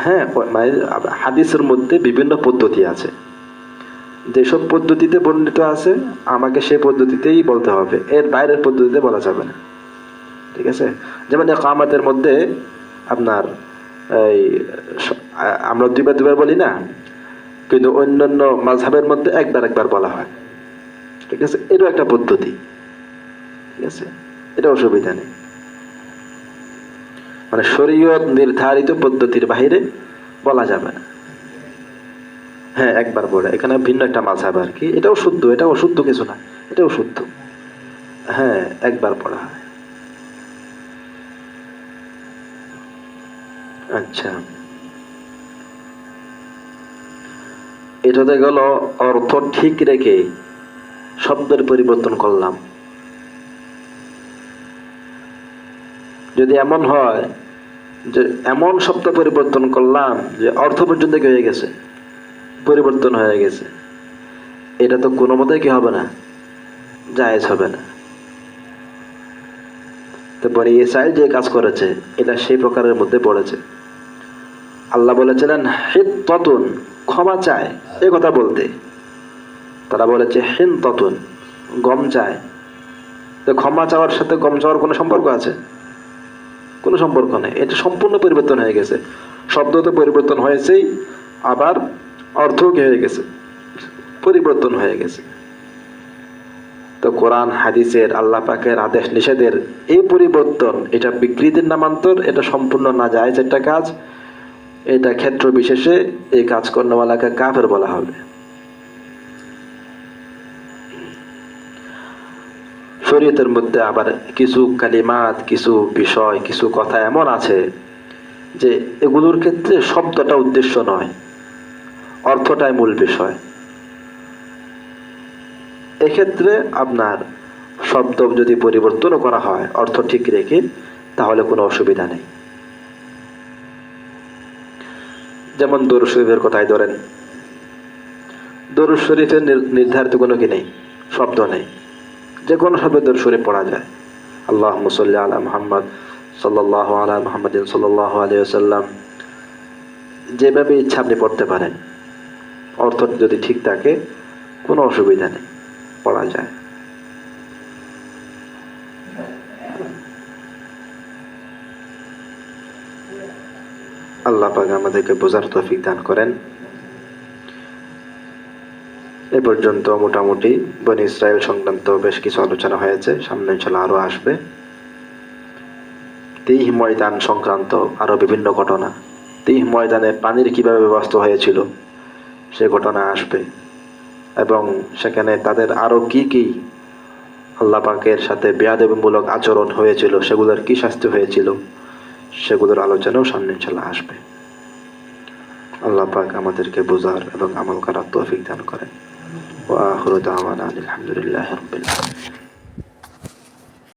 হ্যাঁ, হাদিসের মধ্যে বিভিন্ন পদ্ধতি আছে। যেসব পদ্ধতিতে বর্ণিত আছে আমাকে সেই পদ্ধতিতেই বলতে হবে, এর বাইরের পদ্ধতিতে বলা যাবে না। ঠিক আছে? যেমন ইকামতের মধ্যে আপনার এই আমরা দুইবার বলি না, কিন্তু অন্যান্য মাযহাবের মধ্যে একবার বলা হয়। ঠিক আছে? এটাও একটা পদ্ধতি। ঠিক আছে? এটা অসুবিধা নেই। মানে শরীয়ত নির্ধারিত পদ্ধতির বাইরে বলা যাবে না। হ্যাঁ, একবার পড়ে, এখানে ভিন্ন একটা মাযহাব আর কি। এটাও শুদ্ধ, এটাও অশুদ্ধ কিছু না, এটাও শুদ্ধ। হ্যাঁ, একবার পড়া হয়। আচ্ছা, এটাতে গেল অর্থ ঠিক রেখে শব্দের পরিবর্তন করলাম। যদি এমন হয় যে এমন শব্দ পরিবর্তন করলাম যে অর্থ পর্যন্ত কি হয়ে গেছে, পরিবর্তন হয়ে গেছে, এটা তো কোনো মতেই কি হবে না, জায়েজ হবে না। তো বনি ইসরাঈল যে কাজ করেছে এটা সেই প্রকারের মধ্যে পড়েছে। আল্লাহ বলেছিলেন হিত্তাতুন, ক্ষমা চায়। এই কথা বলতে তারা বলেছে হিনতাতুন, গম চায়। তো ক্ষমা চাওয়ার সাথে গম চাওয়ার কোনো সম্পর্ক আছে? কোনো সম্পর্ক নেই। এটা সম্পূর্ণ পরিবর্তন হয়ে গেছে। শব্দ তো পরিবর্তন হয়েছেই, আবার অর্থও কি হয়ে গেছে, পরিবর্তন হয়ে গেছে। তো কোরআন হাদিসের আল্লাহ পাকের আদেশ নিষেধের এই পরিবর্তন, এটা বিকৃতির নামান্তর, এটা সম্পূর্ণ নাজায়েজ একটা কাজ। এটা ক্ষেত্র বিশেষে এই কাজ কর্মওয়ালাকে কাফের বলা হবে। শরীয়তের মধ্যে আবার কিছু কালিমাত, কিছু বিষয়, কিছু কথা এমন আছে যে এগুলোর ক্ষেত্রে শব্দটা উদ্দেশ্য নয়, অর্থটাই মূল বিষয়। এক্ষেত্রে আপনার শব্দ যদি পরিবর্তনও করা হয় অর্থ ঠিক রেখে, তাহলে কোনো অসুবিধা নেই। যেমন দরুদ শরীফের কথাই ধরেন, দরুদ শরীফের নির্ধারিত কোনো কি নেই, শব্দ নেই, যে কোনো শব্দে দরুদ শরীফ পড়া যায়। আল্লাহুম্মা সাল্লি আলা মুহাম্মদ সাল্লাল্লাহু আলা মুহাম্মাদিন সাল্লাল্লাহু আলাইহি ওয়াসাল্লাম, যেভাবে ইচ্ছা আপনি পড়তে পারেন। অর্থ যদি ঠিক থাকে কোনো অসুবিধা নেই, পড়া যায়। আল্লাহ পাক আমাদেরকে বোঝার তৌফিক দান করেন। এ পর্যন্ত মোটামুটি বনী ইসরাইল সংক্রান্ত বেশ কিছু আলোচনা হয়েছে, সামনে ইনশাআল্লাহ আরো আসবে। তিহ ময়দান সংক্রান্ত আরো বিভিন্ন ঘটনা, তিহ ময়দানে পানির কিভাবে ব্যবস্থা হয়েছিল সে ঘটনা আসবে। এবং সেখানে তাদের আরো কি কি আল্লাহ পাকের সাথে বেয়াদবিমূলক আচরণ হয়েছিল, সেগুলোর কি শাস্তি হয়েছিল, সেগুলোর আলোচনাও সামনে ইনশাআল্লাহ আসবে। আল্লাহ পাক আমাদেরকে বোঝার এবং আমল করার তৌফিক দান করেন। ওয়া আখিরু দাওয়ানা আলহামদুলিল্লাহি রাব্বিল আলামিন।